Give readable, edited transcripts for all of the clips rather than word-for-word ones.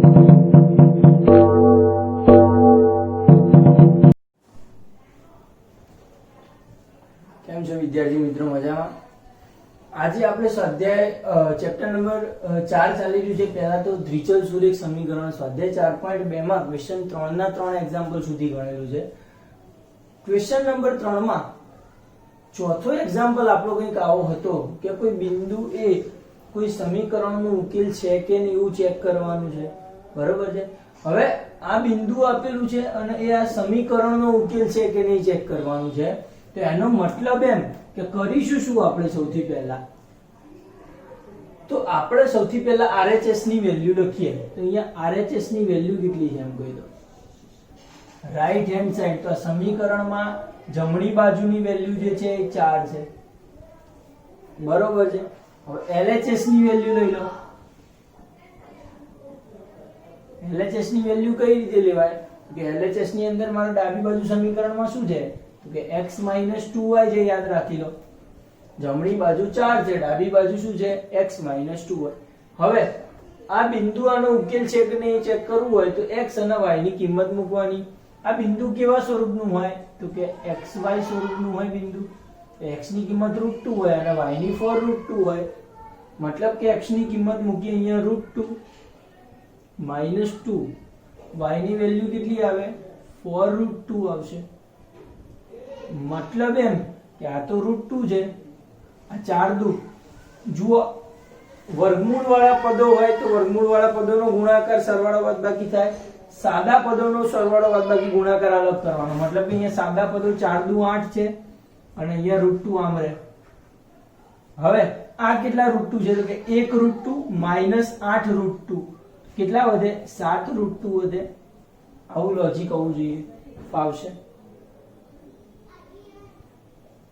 કેમ છો વિદ્યાર્થી મિત્રો, મજામાં? આજે આપણે સ્વાધ્યાય ચેપ્ટર નંબર 4 ચાલી રહ્યું છે. પહેલા તો દ્વિચલ સુરેખ સમીકરણ સ્વાધ્યાય 4.2 માં ક્વેશ્ચન 3 ના 3 એક્ઝામ્પલ સુધી ગણેલું છે. ક્વેશ્ચન નંબર 3 માં ચોથો એક્ઝામ્પલ આપણો કંઈક આવો હતો કે કોઈ બિંદુ એ કોઈ સમીકરણનો ઉકેલ છે કે નહીં એવું ચેક કરવાનું છે. બરોબર છે? હવે આ બિંદુ આપેલું છે અને એ આ સમીકરણનો ઉકેલ છે કે નહીં ચેક કરવાનું છે. તો એનો મતલબ એમ કે કરીશું શું આપણે સૌથી પહેલા, તો આપણે સૌથી પહેલા RHS ની વેલ્યુ લખીએ. તો અહીંયા RHS ની વેલ્યુ કેટલી છે એમ કહી દો. રાઈટ હેન્ડ સાઈડ, તો આ સમીકરણમાં જમણી બાજુની વેલ્યુ જે છે એ 4 છે. બરોબર છે? હવે LHS ની વેલ્યુ લઈ લો. LHS ની વેલ્યુ કઈ રીતે લેવાય કે LHS ની અંદર મારા ડાબી બાજુ સમીકરણમાં શું છે તો કે x - 2y છે. યાદ રાખી લો. જમણી બાજુ 4 છે, ડાબી બાજુ શું છે x - 2y. હવે આ બિંદુ આનો ઉકેલ છે કે નહીં ચેક કરવું હોય તો x અને y ની કિંમત મૂકવાની. આ બિંદુ કેવા સ્વરૂપનું હોય તો કે xy સ્વરૂપનું હોય બિંદુ. x ની કિંમત √2 હોય અને y ની 4√2 હોય. મતલબ કે x ની કિંમત મૂકી અહીંયા √2 -2, y ની વેલ્યુ કેટલી આવે 4√2 આવશે. મતલબ એમ કે આ તો √2 છે, આ 4 દુ જુઓ વર્ગમૂળ વાળા પદો હોય તો વર્ગમૂળ વાળા પદોનો ગુણાકાર સરવાળો બાદબાકી થાય. સાદા પદોનો સરવાળો બાદબાકી ગુણાકાર અલગ કરવાનો. મતલબ કે અહીંયા સાદા પદો 4 દુ 8 છે અને અહીંયા √2 આમ રહે. હવે આ કેટલા √2 છે તો કે 1 √2 - 8 √2 કેટલા વધે 7 √2 વધે. આવું લોજિક હોવું જોઈએ, ફાવશે.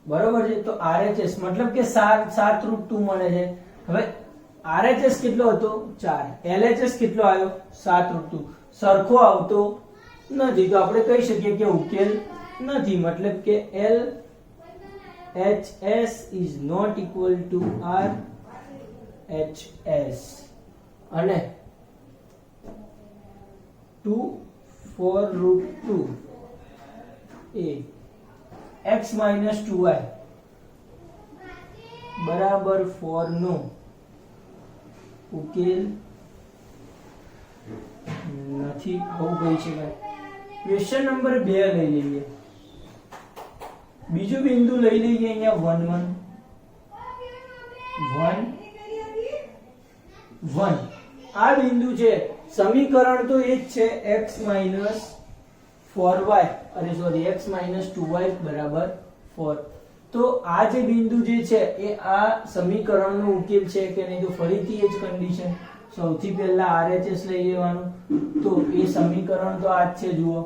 બરોબર છે? તો RHS મતલબ કે 7 √2 મળે છે. હવે RHS કેટલો હતો 4, LHS કેટલો આવ્યો 7 √2. સરખો આવતો નથી તો આપણે કહી શકીએ કે ઉકેલ નથી. મતલબ કે LHS is not equal to RHS. અને 2 4√2 એ x - 2y બરાબર 4 નો ઉકેલ નથી આવું કહી શકાય. ક્વેશ્ચન નંબર 2 લઈ લઈએ. બીજું બિંદુ લઈ લઈએ અહીંયા 1 1. આ બિંદુ છે, સમીકરણ તો એ જ છે x - 4y અરે સોરી x - 2y બરાબર 4. તો આ જે બિંદુ જે છે એ આ સમીકરણનો ઉકેલ છે કે નહીં તો ફરીથી એ જ કન્ડિશન. સૌથી પહેલા RHS લઈ લેવાનું. તો એ સમીકરણ તો આ જ છે. જુઓ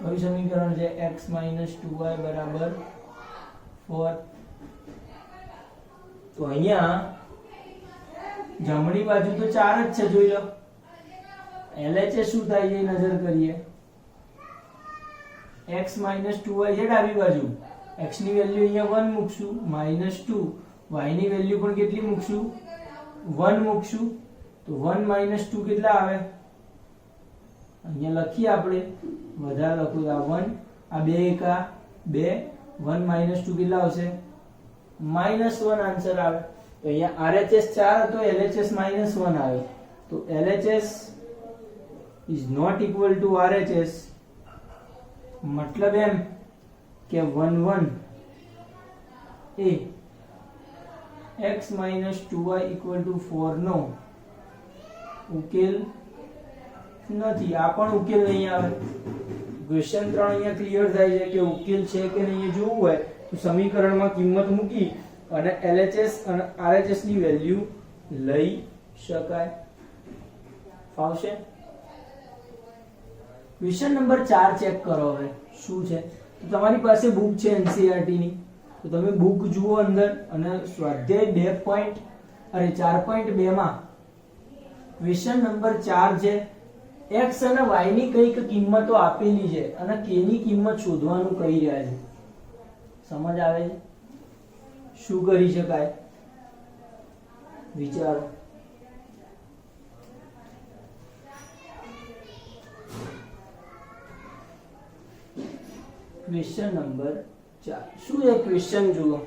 કયું સમીકરણ છે x - 2y બરાબર 4. તો અહીંયા જમણી બાજુ તો 4 જ છે, જોઈ લો. LHS શું થાય છે નજર કરીએ. x - 2y છે ડાબી બાજુ. x ની વેલ્યુ અહીંયા 1 મૂકશું -2, y ની વેલ્યુ પણ કેટલી મૂકશું 1 મૂકશું. તો 1 - 2 કેટલા આવે અહીંયા લખીએ આપણે. વધારે લખું આ 1, આ 2 એકા 2, 1 - 2 કેટલા આવશે -1 આન્સર આવે. તો અહીંયા RHS 4 હતો, LHS -1 આવ્યો. તો LHS is not equal to RHS. મતલબ એમ કે 1 1 એ x - 2y = 4 નો ઉકેલ નથી. આ પણ ઉકેલ નહીં આવે. ક્વેશ્ચન 3 અહીંયા ક્લિયર થાય છે કે ઉકેલ છે કે નહીં એ જોવું હોય તો સમીકરણમાં કિંમત મૂકી અને LHS અને RHS ની વેલ્યુ લઈ શકાય. ફાવશે? ક્વેશ્ચન નંબર 4 ચેક કરો. હવે શું છે તો તમારી પાસે બુક છે NCERT ની, તો તમે બુક જુઓ અંદર અને સ્વાધ્યાય 4.2 માં ક્વેશ્ચન નંબર 4 છે. x અને y ની કઈક કિંમતો આપેલી છે અને k ની કિંમત શોધવાનું કહી રહ્યા છે. સમજ આવે છે? શું કરી શકાય વિચારો. ક્વેશ્ચન નંબર 4 શું છે ક્વેશ્ચન જુઓ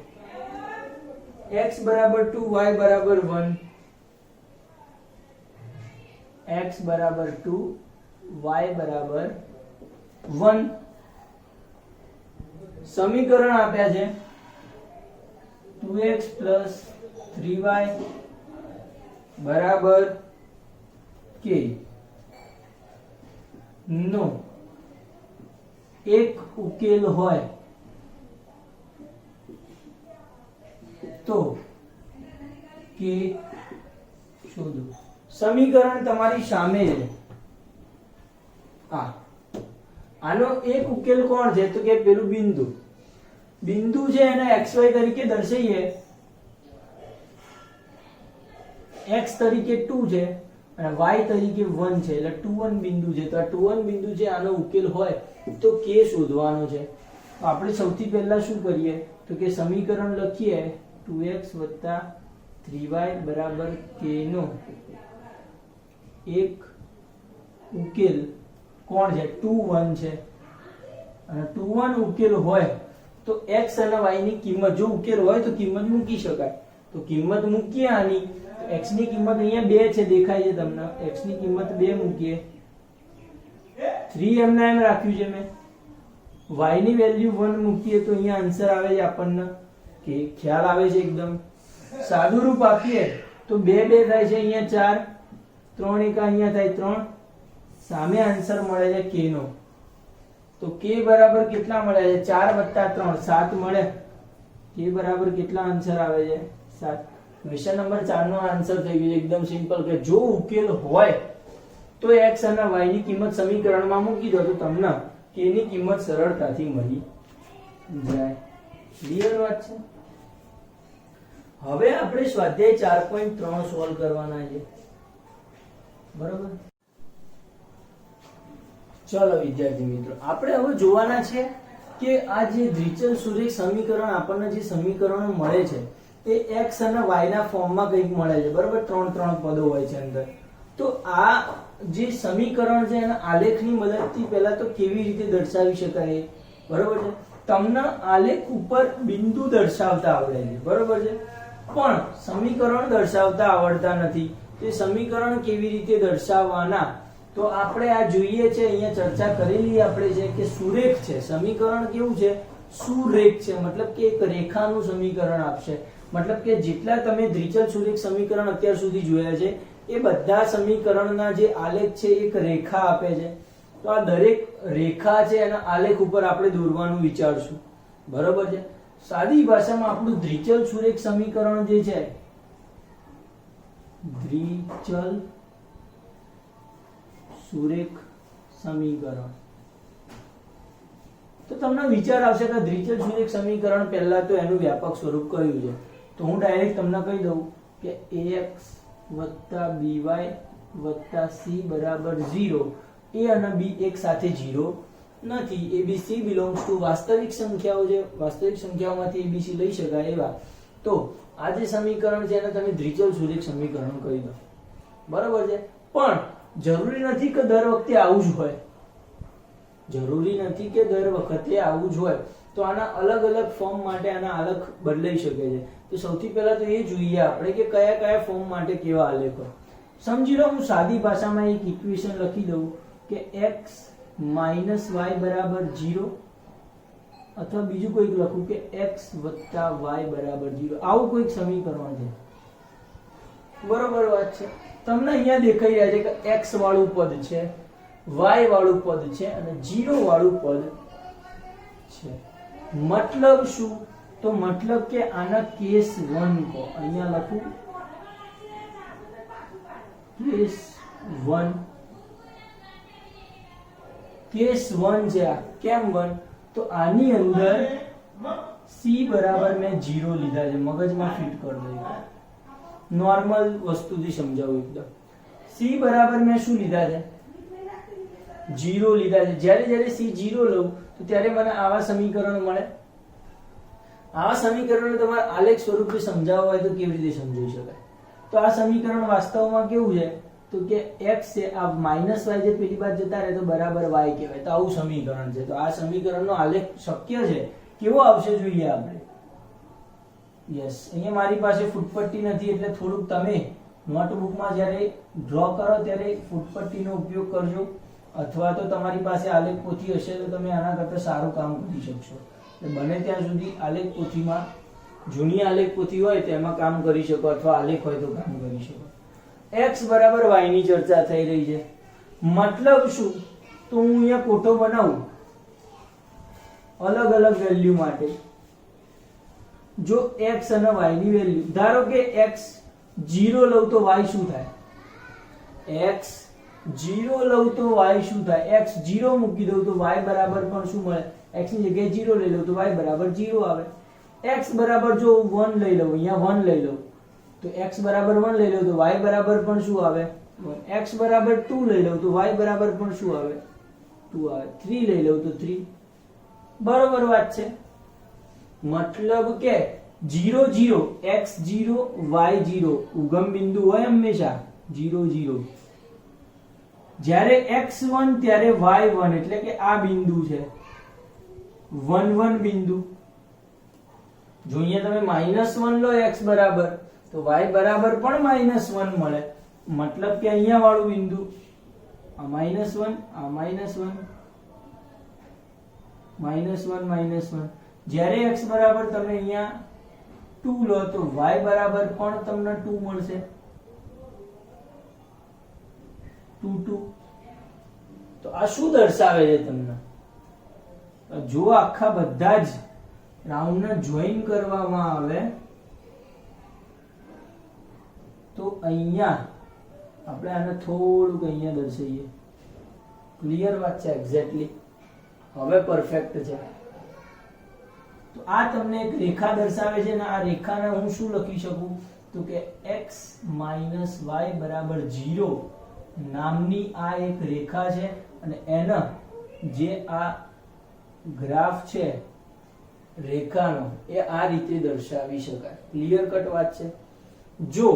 x બરાબર 2 y બરાબર 1 x બરાબર 2 y બરાબર 1 સમીકરણ આપ્યા છે 2x 3y બરાબર k નો એક ઉકેલ હોય તો કે શોધો સમીકરણ તમારી સામે છે આનો એક ઉકેલ કોણ છે તો કે પેલું બિંદુ છે એને xy તરીકે દર્શાવીએ x તરીકે 2 છે અને y તરીકે 1 છે એટલે 2 1 બિંદુ છે તો આ 2 1 બિંદુ છે આનો ઉકેલ હોય તો k શોધવાનો છે આપણે સૌથી પહેલા શું કરીએ તો કે સમીકરણ લખીએ 2x 3y બરાબર k નો એક ઉકેલ કોણ છે 2 1 છે અને 2 1 ઉકેલ હોય તો x અને y ની કિંમત જો ઉકેલ હોય તો કિંમત મૂકી શકાય તો કિંમત મૂકીએ આની x ની કિંમત અહીંયા 2 છે દેખાય છે તમને x ની કિંમત 2 મૂકીએ 3 એમના એમ રાખ્યું છે મેં y ની વેલ્યુ 1 મૂકીએ તો અહીંયા આન્સર આવે છે આપણને કે ખ્યાલ આવે છે એકદમ સાદું રૂપ આપીએ તો 2 2 થાય છે અહીંયા 4 3 1 અહીંયા થાય 3 સામે આન્સર મળે છે k નો તો k બરાબર કેટલા મળે છે 4 + 3 7 મળે k બરાબર કેટલા આન્સર આવે છે 7 ક્વેશ્ચન નંબર 4 નો આન્સર થઈ ગયો એકદમ સિમ્પલ કે જો ઉકેલ હોય તો x અને y ની કિંમત સમીકરણમાં મૂકી દો તો તમને k ની કિંમત સરળતાથી મળી જાય ક્લિયર વાત છે હવે આપણે સ્વાધ્યાય 4.3 સોલ્વ કરવાના છે બરાબર ચલો વિદ્યાર્થી મિત્રો આપણે હવે જોવાના છે કે આ જે દ્વિચલ-સુરેખ સમીકરણ આપણને જે સમીકરણો મળે છે એ x અને y ના ફોર્મમાં કંઈક મળે છે બરાબર 3 પદો હોય છે અંદર તો આ જે સમીકરણ છે એના આલેખની મદદથી પહેલા તો કેવી રીતે દર્શાવી શકાય બરાબર છે તમને આલેખ ઉપર બિંદુ દર્શાવતા આવડે છે બરાબર છે પણ સમીકરણ દર્શાવતા આવડતા નથી તે સમીકરણ કેવી રીતે દર્શાવવાના તો આપણે આ જોઈએ છે અહીંયા ચર્ચા કરેલી આપણે છે કે સુરેખ છે સમીકરણ કેવું છે સુરેખ છે મતલબ કે એક રેખાનું સમીકરણ આપશે મતલબ કે જેટલા તમે દ્વિચલ સુરેખ સમીકરણ અત્યાર સુધી જોયા છે એ બધા સમીકરણના જે આલેખ છે એક રેખા આપે છે તો આ દરેક રેખા છે એના આલેખ ઉપર આપણે દોરવાનું વિચારશું બરાબર છે સાદી ભાષામાં આપણું દ્વિચલ સુરેખ સમીકરણ જે છે દ્વિચલ સુરેખ સમીકરણ તો તમને વિચાર આવશે કે દ્વિચલ સુરેખ સમીકરણ પહેલા તો એનું વ્યાપક સ્વરૂપ કયું છે તો હું ડાયરેક્ટ તમને કહી દઉં કે ax + by + c બરાબર 0 a અને b એક સાથે 0 નથી abc belongs to વાસ્તવિક સંખ્યાઓ છે વાસ્તવિક સંખ્યાઓમાંથી abc લઈ શકાય એવા તો આ જે સમીકરણ છે એને તમે દ્વિચલ સુરેખ સમીકરણ કહી દો બરાબર છે પણ જરૂરી નથી કે દર વખતે આવું જ હોય જરૂરી નથી કે દર વખતે આવું જ હોય તો આના અલગ અલગ ફોર્મ માટે આના આલેખ બદલાઈ શકે છે તો સૌથી પહેલા તો એ જોઈએ આપણે કે કયા કયા ફોર્મ માટે કેવા આલેખ હોય સમજી લો હું સાદી ભાષામાં એક ઇક્વેશન લખી દઉં કે x - y બરાબર 0 અથવા બીજું કોઈક લખું કે x + y બરાબર 0 આવું કોઈક સમીકરણ છે બરોબર વાત છે તમને અહીંયા દેખાઈ રહ્યા છે કે x વાળું પદ છે y વાળું પદ છે અને 0 વાળું પદ છે મતલબ શું તો મતલબ કે આના કેસ 1 કો અહીંયા લખું કેસ 1 છે આ કેમ 1 તો આની અંદર c બરાબર મેં 0 લીધા છે મગજમાં ફિટ કરી દઉં નોર્મલ વસ્તુથી સમજાવું એકદમ c બરાબર મેં શું લીધા છે 0 લીધા છે જ્યારે c 0 લઉં તો ત્યારે મને આવા સમીકરણ મળે આવા સમીકરણને તમારે આલેખ સ્વરૂપે સમજાવવા હોય તો કેવી રીતે સમજાવી શકાય તો આ સમીકરણ વાસ્તવમાં કેવું છે તો તો કે x છે આ માઇનસ y જે પેલી બાજુ જતા રહે તો બરાબર y કહેવાય. તો આવું સમીકરણ છે. તો આ સમીકરણનો આલેખ શક્ય છે. કેવો આવશે જોઈએ આપણે. યસ, અહીંયા મારી પાસે ફૂટપટ્ટી નથી એટલે થોડુંક તમે નોટબુકમાં જ્યારે ડ્રો કરો ત્યારે ફૂટપટ્ટીનો ઉપયોગ કરજો, અથવા તો તમારી પાસે આલેખ પોથી હશે તો તમે આના કરતાં સારું કામ કરી શકશો. એટલે બને ત્યાં સુધી આલેખ પોથીમાં, જૂની આલેખ પોથી હોય તેમાં કામ કરી શકો, અથવા આલેખ હોય તો કામ કરી શકો. x બરાબર y ની ચર્ચા થઈ રહી છે. મતલબ શું? તો હું અહીંયા કોઠો બનાવું અલગ અલગ વેલ્યુ માટે. જો x અને y ની વેલ્યુ, ધારો કે x 0 લઉં તો y શું થાય? x 0 લઉં તો y શું થાય? x 0 મૂકી દઉં તો y બરાબર પણ શું મળે? x ની જગ્યાએ 0 લઈ લઉં તો y બરાબર 0 આવે. x બરાબર જો 1 લઈ લઉં, અહીંયા 1 લઈ લઉં તો x બરાબર 1 લઈ લઉં તો y બરાબર પણ શું આવે? 1. x બરાબર 2 લઈ લઉં તો y બરાબર પણ શું આવે? 2 આવે. 3 લઈ લઉં તો 3. બરોબર વાત છે. મતલબ કે 0 0 x 0 y 0 ઉગમ બિંદુ હોય હંમેશા 0 0. જ્યારે x 1 ત્યારે y 1, એટલે કે આ બિંદુ છે 1 1 બિંદુ. જો અહીંયા તમે -1 લો x બરાબર તો y બરાબર પણ -1 મળે. મતલબ કે અહીંયા વાળું બિંદુ આ -1 આ -1 -1 જ્યારે x બરાબર તમે અહીંયા 2 લો તો y બરાબર પણ તમને 2 મળશે. 2 2. તો આ શું દર્શાવે છે તમને? જો આખા બધા જ રાઉન્ડને જોઈન કરવામાં આવે તો અહીંયા આપણે આને થોડુંક અહીંયા દર્શાવીએ. ક્લિયર વાત છે? એક્ઝેક્ટલી હવે પરફેક્ટ છે. તો આ તમને એક રેખા દર્શાવે છે, અને આ રેખાને હું શું લખી શકું? તો કે x - y બરાબર 0 નામની આ એક રેખા છે, અને એના જે આ ગ્રાફ છે રેખાનો એ આ રીતે દર્શાવી શકાય. ક્લિયર કટ વાત છે. જો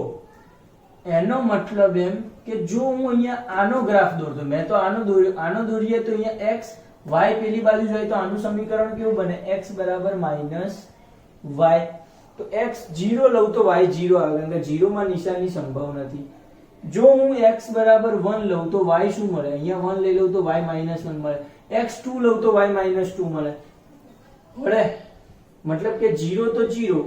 એનો મતલબ એમ કે જો હું અહીંયા આનો ગ્રાફ દોરતો, મેં તો આનો દોરીએ તો અહીંયા x y પેલી બાજુ જાય તો આનું સમીકરણ કેવું બને? x બરાબર -y. તો x 0 લઉં તો y 0 આવે, કારણ કે 0 માં નિશાની સંભવ નથી. જો હું x બરાબર 1 લઉં તો y શું મળે? અહીંયા 1 લઈ લઉં તો y -1 મળે. x 2 લઉં તો y -2 મળે. મળે. મતલબ કે 0 તો 0,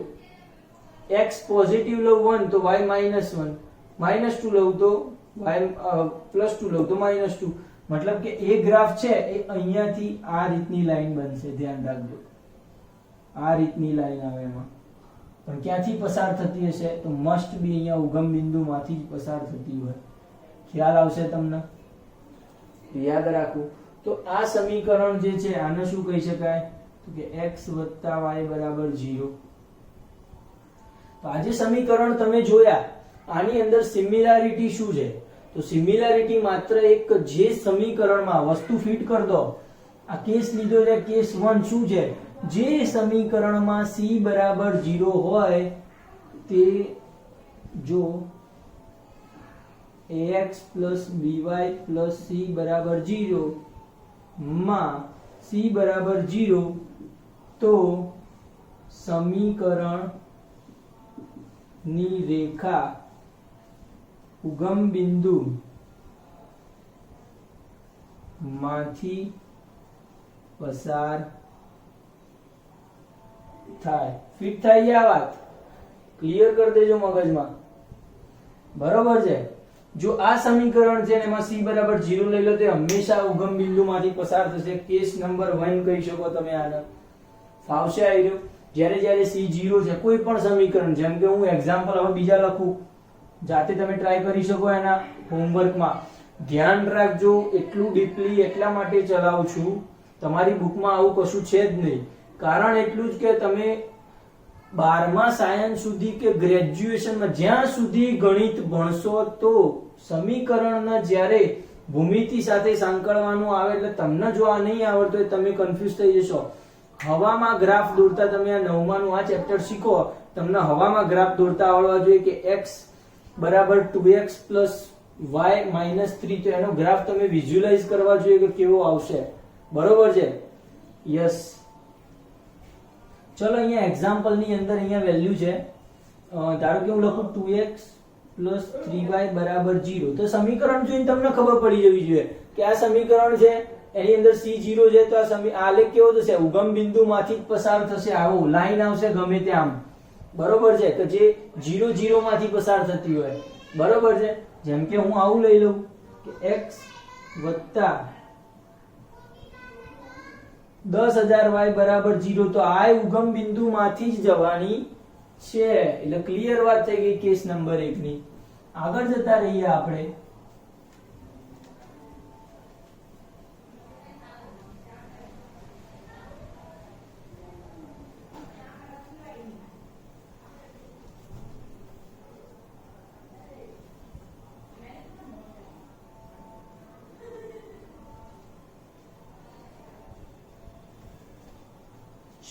x પોઝિટિવ લઉં 1 તો y -1, -2 લઉં તો y +2 લઉં તો -2. મતલબ કે એ ગ્રાફ છે એ અહીંયાથી આ રીતની લાઈન બનશે. ધ્યાન રાખજો, આ રીતની લાઈન આવે એમાં. પણ ક્યાંથી પસાર થતી હશે? તો મસ્ટ બી અહીંયા ઉગમ બિંદુમાંથી જ પસાર થતી હોય. ખ્યાલ આવશે તમને? યાદ રાખવું. તો આ સમીકરણ જે છે આને શું કહી શકાય? તો કે x + y બરાબર 0. તો આ જે સમીકરણ તમે જોયા આની અંદર સિમિલારિટી શું છે? તો સિમિલારિટી માત્ર એક જે સમીકરણમાં વસ્તુ ફિટ કરી દો. આ કેસ લીધો છે કેસ 1. શું છે? જે સમીકરણમાં c બરાબર 0 હોય તે જો ax + by + c બરાબર 0 માં c બરાબર 0 તો સમીકરણ ની રેખા ઉગમ બિંદુ માંથી પસાર થાય. ફિટ થાય આ વાત? ક્લિયર કરી દેજો મગજમાં. બરોબર છે? જો આ સમીકરણ છે ને એમાં c બરાબર 0 લઈ લો તો હંમેશા ઉગમ બિંદુમાંથી પસાર થશે. કેસ નંબર 1 કહી શકો તમે આને. ફાવશે આવી ગયો? જ્યારે જ્યારે c 0 છે કોઈ પણ સમીકરણ, જેમ કે હું એક્ઝામ્પલ હવે બીજા લખું, જાતે તમે ટ્રાય કરી શકો એના હોમવર્કમાં. ધ્યાન રાખજો, એટલું ડીપલી એટલા માટે ચલાવું છું, તમારી બુકમાં આવું કશું છે જ નહીં. કારણ એટલું જ કે તમે 12મા સાયન્સ સુધી કે ગ્રેજ્યુએશનમાં જ્યાં સુધી ગણિત ભણશો તો સમીકરણના જ્યારે ભૂમિતિ સાથે સાંકળવાનું આવે એટલે તમને જો આ નહીં આવડતું હોય તમે કન્ફ્યુઝ થઈ જશો. હવામાં ગ્રાફ દોરતા તમે આ 9માનું આ ચેપ્ટર શીખો, તમને હવામાં ગ્રાફ દોરતા આવડવા જોઈએ કે x બરાબર 2x + y -3, તો એનો ગ્રાફ તમે વિઝ્યુઅલાઇઝ કરવા જોઈએ કે કેવો આવશે. બરોબર છે? યસ. ચલો અહીંયા એક્ઝામ્પલ ની અંદર અહીંયા વેલ્યુ છે, ધારો કે હું લખું 2x + 3y = 0. તો સમીકરણ જોઈને તમને ખબર પડી જવી જોઈએ કે આ સમીકરણ છે, એની અંદર c0 છે, તો આ આલેખ કેવો થશે? ઉગમ બિંદુમાંથી જ પસાર થશે. આવો લાઈન આવશે ગમે ત્યાં આમ. બરોબર છે? કે જે 0 0 માંથી પસાર થતી હોય. બરોબર છે? જેમ કે હું આવું લઈ લઉં કે x + 10,000y = 0. તો આ ઉગમ બિંદુમાંથી જ જવાની છે. એટલે ક્લિયર વાત થઈ ગઈ કેસ નંબર 1 ની. આગળ જતા રહીએ આપણે.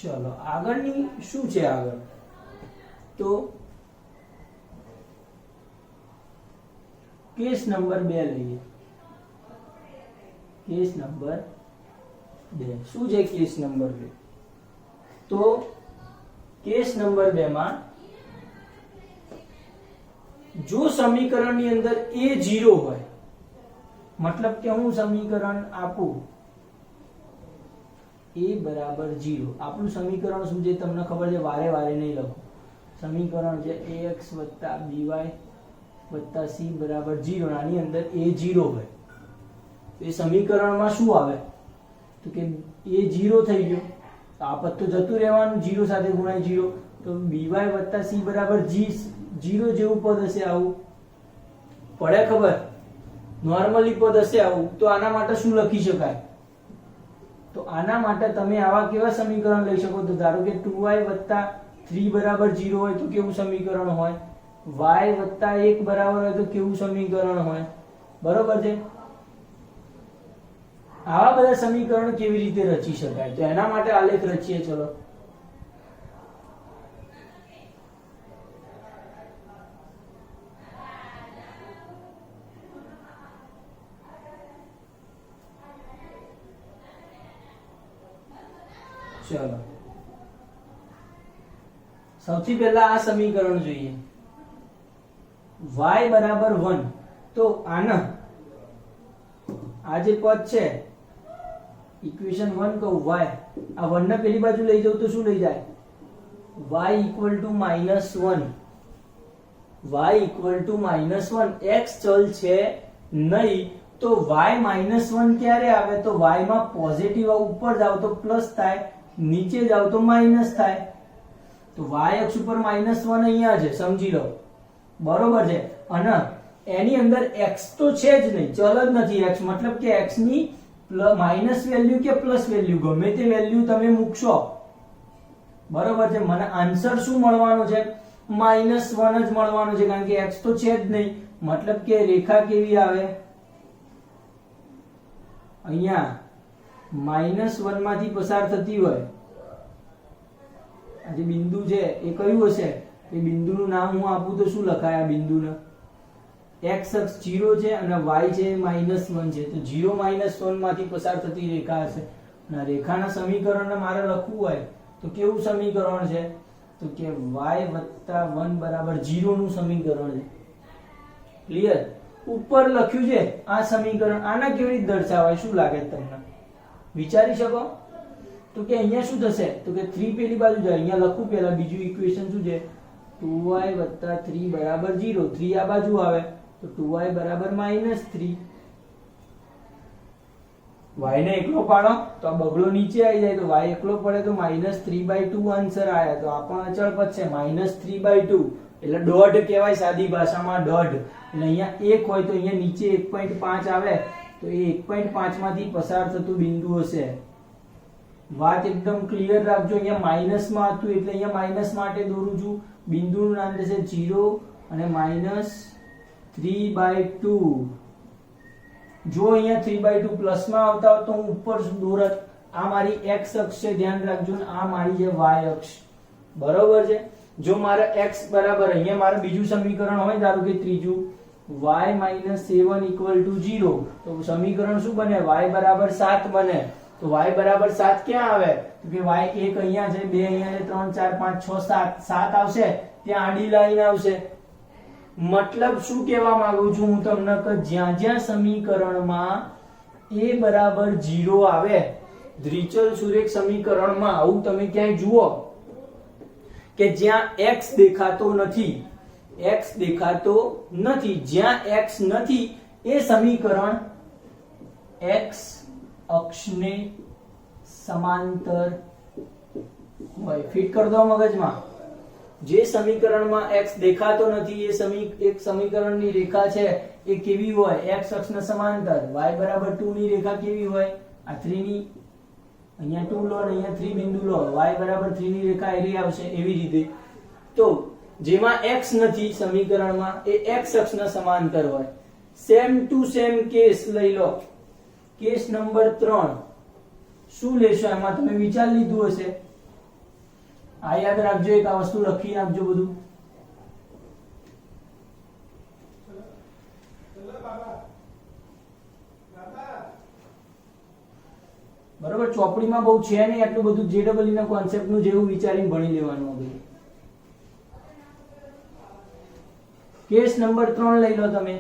ચલો આગળની શું છે? આગળ તો કેસ નંબર 2 લઈએ. કેસ નંબર 2 શું છે? કેસ નંબર 2 તો કેસ નંબર 2 માં જો સમીકરણની અંદર a 0 હોય, મતલબ કે હું સમીકરણ આપું a = 0. આપણું સમીકરણ શું છે તમને ખબર છે, વારે વારે નહીં લખો. સમીકરણ છે ax + by + c = 0. આની અંદર a 0 હોય તો એ સમીકરણમાં શું આવે? તો કે a 0 થઈ ગયો, આ પદ તો જતું રહેવાનું, 0 સાથે ગુણાય 0. તો by + c = 0 જેવું પદ હશે. આવું પડે ખબર? નોર્મલી પદ હશે આવું. તો આના માટે શું લખી શકાય? તો આના માટે તમે આવા કેવા સમીકરણ લઈ શકો? તો ધારો કે 2y + 3 = 0 હોય તો કેવું સમીકરણ હોય? y + 1 બરાબર હોય તો કેવું સમીકરણ હોય? બરોબર છે? આવા બધા સમીકરણ કેવી રીતે રચી શકાય? તો એના માટે આલેખ રચીએ. ચલો ચલો સૌથી પહેલા આ સમીકરણ જોઈએ. y = 1. તો આના આ જે પદ છે ઇક્વેશન 1 કહું, y આ 1 ને પેલી બાજુ લઈ જાઉં તો શું લઈ જાય? y = -1. y = -1. x ચલ છે નહીં તો y -1 ક્યારે આવે? તો y માં પોઝિટિવ ઉપર જાવ તો પ્લસ થાય, નીચે જાવ તો માઈનસ થાય. તો y અક્ષ ઉપર -1 અહીંયા છે, સમજી લો. બરોબર છે? અને એની અંદર x તો છે જ નહીં, ચલ જ નથી x. મતલબ કે x ની માઈનસ વેલ્યુ કે પ્લસ વેલ્યુ ગમે તે વેલ્યુ તમે મૂકશો. બરોબર છે? મને આન્સર શું મળવાનો છે? -1 જ મળવાનો છે, કારણ કે x તો છે જ નહીં. મતલબ કે રેખા કેવી આવે? અહીંયા -1 માંથી પસાર થતી હોય. આ જે બિંદુ છે એ કયું હશે? એ બિંદુનું નામ હું આપું તો શું લખાય? આ બિંદુને x અક્ષ 0 છે અને y છે -1 છે. તો 0 -1 માંથી પસાર થતી રેખા હશે. અને રેખાના સમીકરણને મારે લખવું હોય તો કેવું સમીકરણ છે? તો કે y + 1 = 0 નું સમીકરણ છે. ક્લિયર? ઉપર લખ્યું છે આ સમીકરણ. આના કેવી રીતે દર્શાવાય? શું લાગે તમને? વિચારી શકો? તો કે અહીંયા શું થશે? તો કે 3 પેલી બાજુ જાય. અહીંયા લખું પહેલા બીજું ઇક્વેશન શું છે? 2y + 3 = 0. 3 આ બાજુ આવે તો 2y = -3. y ને એકલો પાડો તો આ બગડો નીચે આવી જાય, તો y એકલો પડે તો -3/2 આન્સર આયા. તો આ પણ અચળ પદ છે, -3/2 એટલે દોઢ કહેવાય સાદી ભાષામાં, દોઢ. એટલે અહીંયા 1 હોય તો અહીંયા નીચે 1.5 આવે તો એ 1.5 માંથી પસાર થતું બિંદુ હશે. વાત એકદમ ક્લિયર રાખજો. અહીંયા માઈનસમાં હતું એટલે અહીંયા માઈનસ માટે દોરું છું. બિંદુનું નામ છે 0 અને -3/2. જો અહીંયા 3/2 પ્લસમાં આવતા હોત તો હું ઉપર દોરત. આ મારી x અક્ષ છે, ધ્યાન રાખજો. આ મારી છે y અક્ષ. બરોબર છે? જો મારે x બરાબર અહીંયા મારે બીજું સમીકરણ હોય, ધારો કે ત્રીજું y માઇનસ 7 ઇક્વલ ટુ 0, તો સમીકરણ શું બને? y બરાબર 7 બને. તો y બરાબર 7 ક્યાં આવે? તો કે y એક અહીંયા છે, બે અહીંયા છે, 3 4 5 6 7, 7 આવશે ત્યાં આડી લાઈન આવશે. મતલબ શું કહેવા માંગુ છું હું તમને કે જ્યાં જ્યાં સમીકરણમાં a બરાબર 0 આવે, દ્વિચલ સુરેખ સમીકરણમાં આવું તમે ક્યાંય જુઓ કે જ્યાં x દેખાતો નથી, x દેખાતો નથી, જ્યાં x નથી એ સમીકરણ x અક્ષને સમાંતર હોય. ફિટ કરી દો મગજમાં. જે સમીકરણમાં x દેખાતો નથી એ એક સમીકરણની રેખા છે એ કેવી હોય? x અક્ષને સમાંતર. y બરાબર 2 ની રેખા કેવી હોય? આ 3 ની, અહીંયા 2 લો અને અહીંયા 3 બિંદુ લો, y બરાબર 3 ની રેખા એરી આવશે. એવી રીતે તો જેમાં x નથી સમીકરણમાં એ x અક્ષના સમાંતર હોય. સેમ ટુ સેમ કેસ લઈ લો. કેસ નંબર 3 શું લેશો? એમાં તમે વિચાર લીધું હશે. આ યાદ રાખજો, એક આ વસ્તુ લખી નાખજો બધું. બરોબર, ચોપડીમાં બહુ છે નહીં આટલું બધું, જેડબલઈ ના કોન્સેપ્ટ નું જેવું વિચારીને ભણી લેવાનું બધું. કેસ નંબર 3 લઈ લો તમે.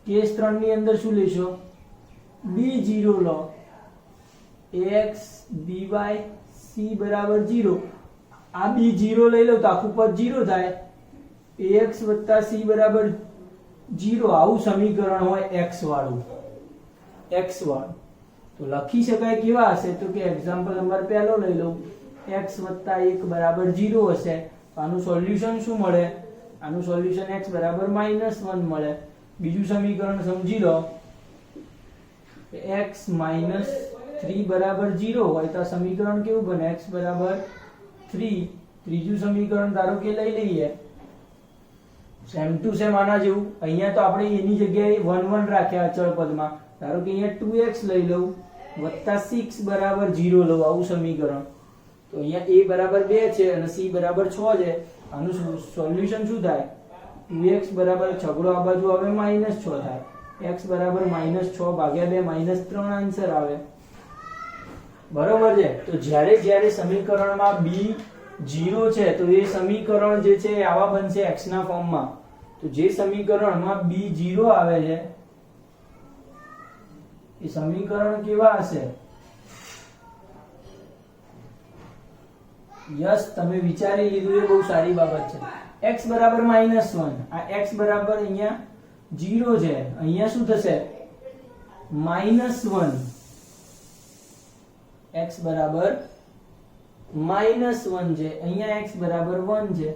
કેસ 3 ની અંદર શું લેશો? b0 law, ax by c બરાબર 0. આ b0 લઈ લો તો આખું પદ 0 થાય. ax c બરાબર 0 આવું સમીકરણ હોય x વાળું. તો લખી શકાય કેવા હશે? તો કે એક્ઝામ્પલ નંબર પહેલો લઈ લો, x 1 બરાબર 0 હશે. તો આનું સોલ્યુશન શું મળે? આનું સોલ્યુશન x બરાબર -1 મળે. બીજું સમીકરણ સમજી લો, x - 3 બરાબર 0 હોય તો આ સમીકરણ કેવું બને? x બરાબર 3. ત્રીજું સમીકરણ ધારો કે લઈ લઈએ, સેમ ટુ સેમ આના જેવું. અહીંયા તો આપણે એની જગ્યાએ 1 1 રાખ્યા અચળ પદમાં. ધારો કે અહીંયા 2x લઈ લઉં વત્તા 6 બરાબર 0 લઉં, આવું સમીકરણ. તો અહીંયા a બરાબર 2 છે અને c બરાબર 6 છે. આનું સોલ્યુશન શું થાય? 2x બરાબર છગડો આ બાજુ આવે -6 થાય. x બરાબર -6 ભાગ્યા 2 -3 આન્સર આવે. બરોબર છે. તો જ્યારે જ્યારે સમીકરણમાં b 0 છે તો એ સમીકરણ જે છે આવા બનશે x ના ફોર્મમાં. તો જે સમીકરણમાં b 0 આવે છે એ સમીકરણ કેવા હશે? યસ, તમે વિચારી લીધું એ બહુ સારી બાબત છે. x બરાબર -1, આ x બરાબર અહીંયા 0 છે, અહીંયા શું થશે? -1. x બરાબર -1 છે, અહીંયા x બરાબર 1 છે.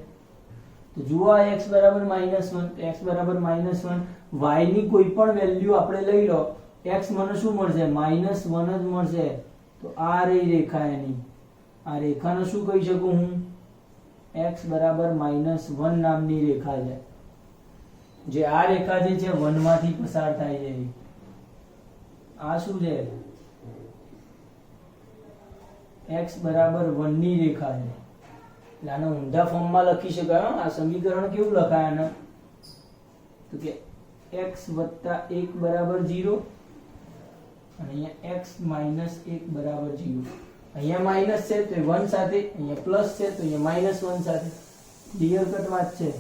તો જુઓ આ x બરાબર -1, x બરાબર -1, y ની કોઈ પણ વેલ્યુ આપણે લઈ લો, x મને શું મળશે? -1 જ મળશે. તો આ રહી રેખા એની. આ રેખાને શું કહી શકું હું? x બરાબર -1 નામની રેખા છે. જે આ રેખા જે છે 1 માંથી પસાર થાય છે. આ શું છે? x બરાબર 1 ની રેખા છે. એટલે આને ઊંધા ફોર્મમાં લખી શકાય. આ સમીકરણ કેવું લખાય આને? તો કે x + 1 બરાબર 0 અને અહીંયા x - 1 બરાબર 0. અહીંયા માઈનસ છે તો 1 સાથે, અહીંયા પ્લસ છે તો અહીંયા -1 સાથે. ક્લિયર કટ વાત છે.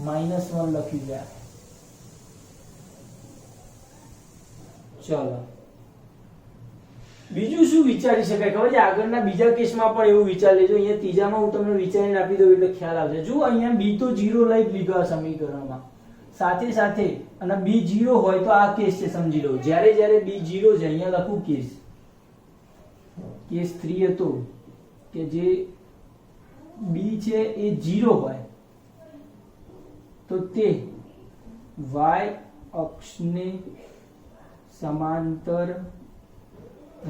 -1 લખી દે. ચલો, બીજું શું વિચારી શકાય ખબર છે? આગળના બીજા કેસમાં પણ એવું વિચાર લેજો. અહીંયા ત્રીજામાં હું તમને વિચારીને આપી દઉં એટલે ખ્યાલ આવશે. જો અહીંયા b તો 0 લઈ જ લીધો આ સમીકરણમાં, સાથે સાથે અને b 0 હોય તો આ કેસ છે, સમજી લો. જ્યારે જ્યારે b 0 છે, અહીંયા લખું કેસ 3 હતો કે જે b છે એ 0 હોય તો તે y અક્ષને સમાંતર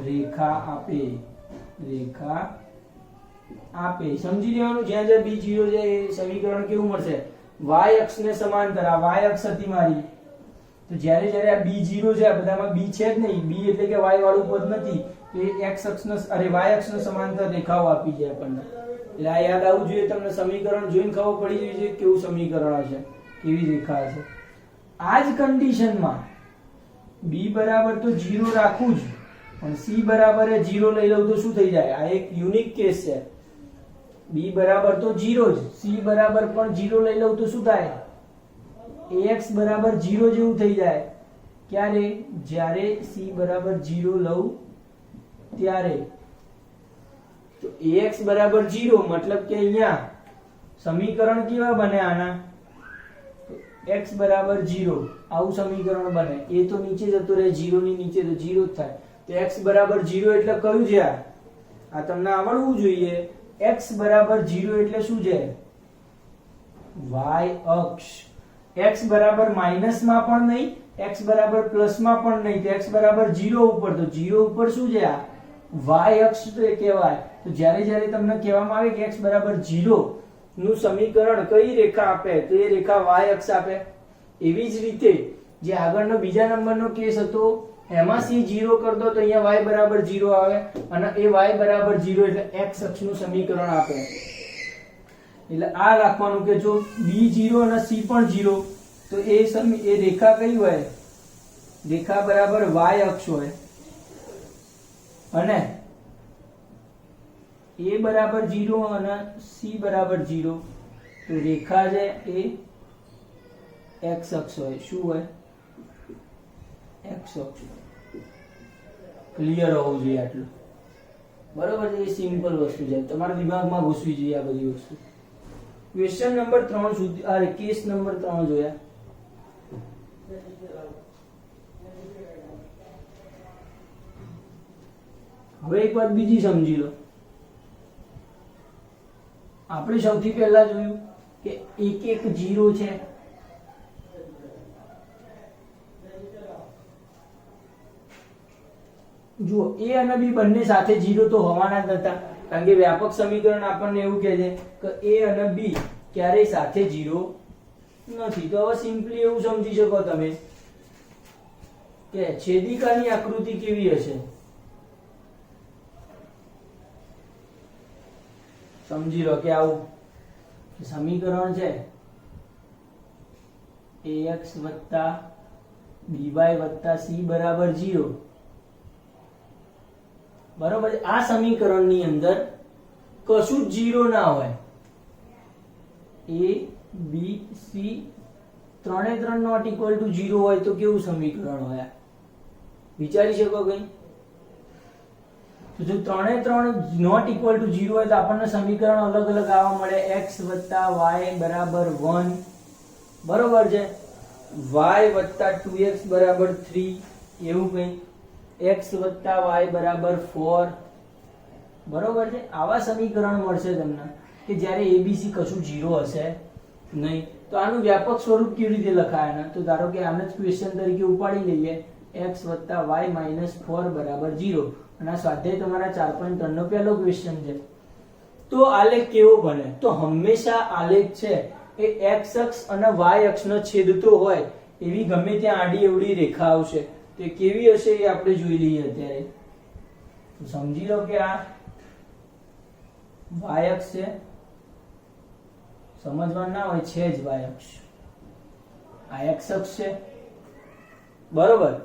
રેખા આપે. સમજી લેવાનું. જ્યાં જ્યાં b 0 છે એ સમીકરણ કેવું મળશે? y અક્ષને સમાંતર. આ y અક્ષ હતી મારી, તો જ્યારે જ્યારે આ b0 છે, આ બધામાં b છે જ નહીં, b એટલે કે y વાળું પદ નથી, તો એ x અક્ષનો y અક્ષનો સમાંતર રેખાઓ આપી છે આપણને. એટલે આ યાદ આવવું જોઈએ તમને. સમીકરણ જોઈને ખબર પડી જવી જોઈએ કેવું સમીકરણ હશે, કેવી રેખા હશે. આ જ કન્ડિશનમાં b બરાબર તો 0 રાખું જ, પણ c બરાબર 0 લઈ લઉં તો શું થઈ જાય? આ એક યુનિક કેસ છે. b બરાબર તો 0 જ, c બરાબર પણ 0 લઈ લઉં તો શું થાય? ax બરાબર 0 જેવું થઈ જાય. ક્યારે? જ્યારે c બરાબર 0 લઉં ત્યારે. તો ax બરાબર 0 મતલબ કે અહીંયા સમીકરણ કેવા બને આના? x બરાબર 0 આવું સમીકરણ બને. એ તો નીચે જતો રહે, 0 ની નીચે તો 0 જ થાય. તો x બરાબર 0 એટલે કયું છે આ? આ તમને આવડવું જોઈએ. x બરાબર 0 એટલે શું છે? y અક્ષ. x બરાબર માઈનસ માં પણ નહીં, x બરાબર પ્લસ માં પણ નહીં, તો x બરાબર 0 ઉપર. તો 0 ઉપર શું છે આ? y અક્ષ તો એ કહેવાય. તો જ્યારે જ્યારે તમને કહેવામાં આવે કે x બરાબર 0 નું સમીકરણ કઈ રેખા આપે, તો એ રેખા y અક્ષ આપે. એવી જ રીતે જે આગળનો બીજા નંબરનો કેસ હતો એમાં c 0 કર દો તો અહીંયા y બરાબર 0 આવે, અને એ y બરાબર 0 એટલે x અક્ષનું સમીકરણ આપે. એટલે આ રાખવાનું કે જો b 0 અને c પણ 0 તો એ રેખા કઈ હોય? રેખા બરાબર y અક્ષ હોય. અને a બરાબર 0 અને c બરાબર 0 તો રેખા છે એ x અક્ષ હોય. શું હોય? x અક્ષ. ક્લિયર હોવું જોઈએ આટલું. બરોબર છે. એ સિમ્પલ વસ્તુ છે, તમારા દિમાગમાં ઘૂસવી જોઈએ આ બધી વસ્તુ. ક્વેશ્ચન નંબર 3 સુધી, અરે કેસ નંબર 3 જોયા. હવે એક વાત બીજી સમજી લો. આપણે સૌથી પહેલા જોયું કે એક એક 0 છે. જુઓ a અને b બંને સાથે 0 તો હોવાના જ હતા, કારણ કે વ્યાપક સમીકરણ આપણને એવું કહે છે કે a અને b ક્યારેય સાથે 0 નથી. તો હવે સિમ્પલી એવું સમજી શકો તમે કે છેદિકાની આકૃતિ કેવી હશે? સમજી લો કે આવું સમીકરણ છે ax by c બરાબર 0. બરોબર. આ સમીકરણની અંદર કશું જ 0 ના હોય. a b c ત્રણે ત્રણ નોટ ઇક્વલ ટુ 0 હોય તો કેવું સમીકરણ હોય? વિચારી શકો કઈ? તો જો ત્રણે ત્રણ નોટ ઇક્વલ ટુ 0 હોય તો આપણને સમીકરણ અલગ અલગ આવવા મળે. x y બરાબર 1. બરોબર છે. y 2x બરાબર 3 એવું કઈ. x y બરાબર 4. બરોબર છે. આવા સમીકરણ મળશે તમને કે જ્યારે abc કશું 0 હશે નહીં. તો આનું વ્યાપક સ્વરૂપ કેવી રીતે લખાય ને? તો ધારો કે આને જ ક્વેશ્ચન તરીકે ઉપાડી લઈએ. x y minus 4 બરાબર 0. અને આ સ્વાધ્યાય તમારા 4.3 નો પહેલો ક્વેશ્ચન છે. તો આલેખ કેવો બને? તો હંમેશા આલેખ છે એ x અક્ષ અને y અક્ષનો છેદતો હોય એવી ગમે ત્યાં આડી અવળી રેખા આવશે. તો કેવી હશે એ આપણે જોઈ લઈએ અત્યારે. તો સમજી લો કે આ y અક્ષ છે. સમજવાનું ના હોય છે જ y અક્ષ. આ x અક્ષ છે. બરોબર.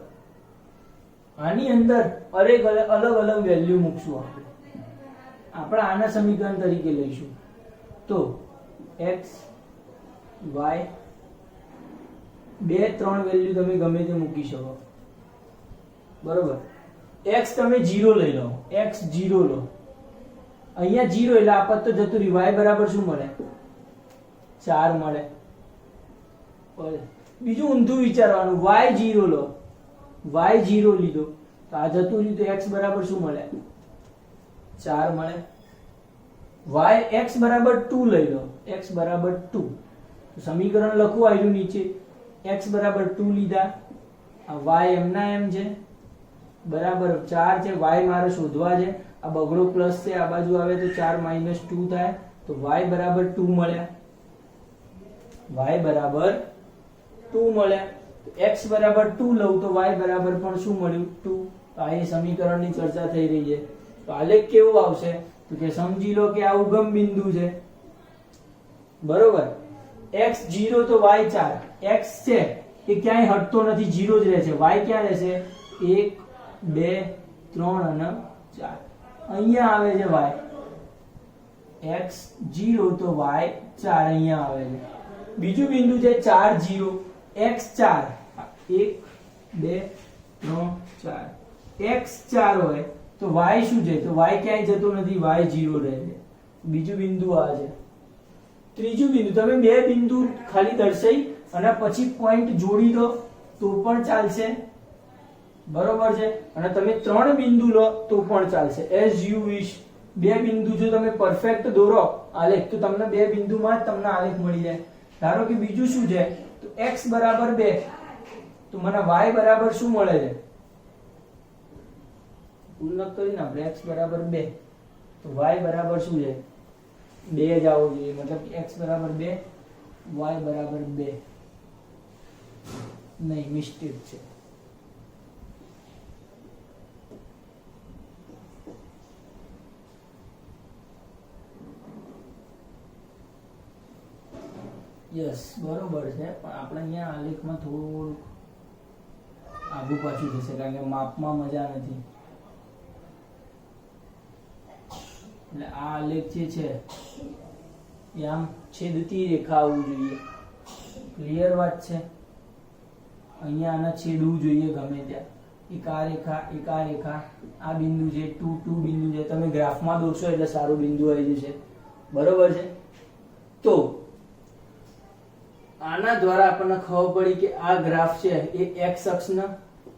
આની અંદર અલગ અલગ વેલ્યુ મૂકશું આપણે આના સમીકરણ તરીકે લઈશું. તો x y 2 3 વેલ્યુ તમે ગમે તે મૂકી શકો. બરોબર. x તમે 0 લઈ લો. x 0 લો. અહીંયા 0 એટલે આપત તો જતું રહ્યું. y બરાબર શું મળે? 4 મળે. બીજું ઊંધું વિચારવાનું. y 0 લો. y 0 લીધો તો આ જતું રહ્યું. તો x બરાબર શું મળે? 4 મળે. y x બરાબર 2 લઈ લો. x બરાબર 2. તો સમીકરણ લખવું આવ્યું નીચે. x બરાબર 2 લીધા. આ y એમના એમ છે. બરાબર 4 છે. y મારે શોધવા છે. આ બગડો પ્લસ છે, આ બાજુ આવે તો 4 minus 2 થાય. તો y બરાબર 2 મળ્યા. y બરાબર 2 મળ્યા. x બરાબર 2 લઉં તો y બરાબર પણ શું મળ્યું 2. આ એ સમીકરણની ચર્ચા થઈ રહી છે. તો આલેખ કેવો આવશે તો કે સમજી લો કે આ ઉગમ બિંદુ છે બરોબર. x 0 તો y 4. x છે એ ક્યાંય હટતો નથી, 0 જ રહે છે. y ક્યાં રહેશે 1 2 3 અને 4. અહીંયા આવે છે y x 0 તો y 4 અહીંયા આવે છે. બીજું બિંદુ છે 4 0 x 4 1 2 3 4. x 4 હોય તો y શું છે તો y ક્યાંય જતો નથી, y 0 રહે છે. બીજું બિંદુ આ છે. ત્રીજું બિંદુ તમે બે બિંદુ ખાલી દર્શાવી અને પછી પોઈન્ટ જોડી દો તો પણ ચાલશે બરોબર છે. અને તમે ત્રણ બિંદુ લો તો પણ ચાલશે. as you wish. બે બિંદુ જો તમે પરફેક્ટ દોરો આલેખ તો તમને બે બિંદુમાં જ તમને આલેખ મળી જાય. ધારો કે બીજું શું છે તો x બરાબર 2 તો મને y બરાબર શું મળે છે ઉલ્લેખ કરીને આપણે x બરાબર 2 તો y બરાબર શું છે 2 જ આવવું જોઈએ. મતલબ કે x બરાબર 2 y બરાબર 2 નહીં, મિસ્ટેક છે. યસ બરોબર છે, પણ આપણે અહીંયા આલેખમાં થોડું આગુ પાછું થશે કારણ કે માપમાં મજા નથી. એટલે આ આલેખ જે છે એ આમ છેદતી રેખા આવવું જોઈએ. ક્લિયર વાત છે. અહીંયા આને છેદવું જોઈએ ગમે ત્યાં. એક આ રેખા આ બિંદુ છે 2 2 બિંદુ છે. તમે ગ્રાફમાં દોરશો એટલે સારું બિંદુ આવી જશે બરોબર છે. તો આના દ્વારા આપણને ખબર પડી કે આ ગ્રાફ છે એ x અક્ષના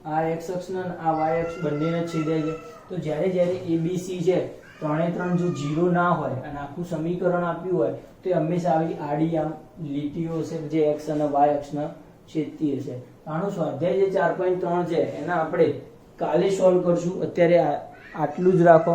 આ x અક્ષના આ y અક્ષ બંનેને છેદે છે. તો જ્યારે ABC છે ત્રણે ત્રણ જો 0 ના હોય અને આખું સમીકરણ આપ્યું હોય તો હંમેશા આવી આડી આમ લીટીઓ છે જે x અને y અક્ષના છેદતી હશે. આનો સ્વાધ્યાય જે 4.3 છે એના આપણે કાલે સોલ્વ કરશું. અત્યારે આટલું જ રાખો.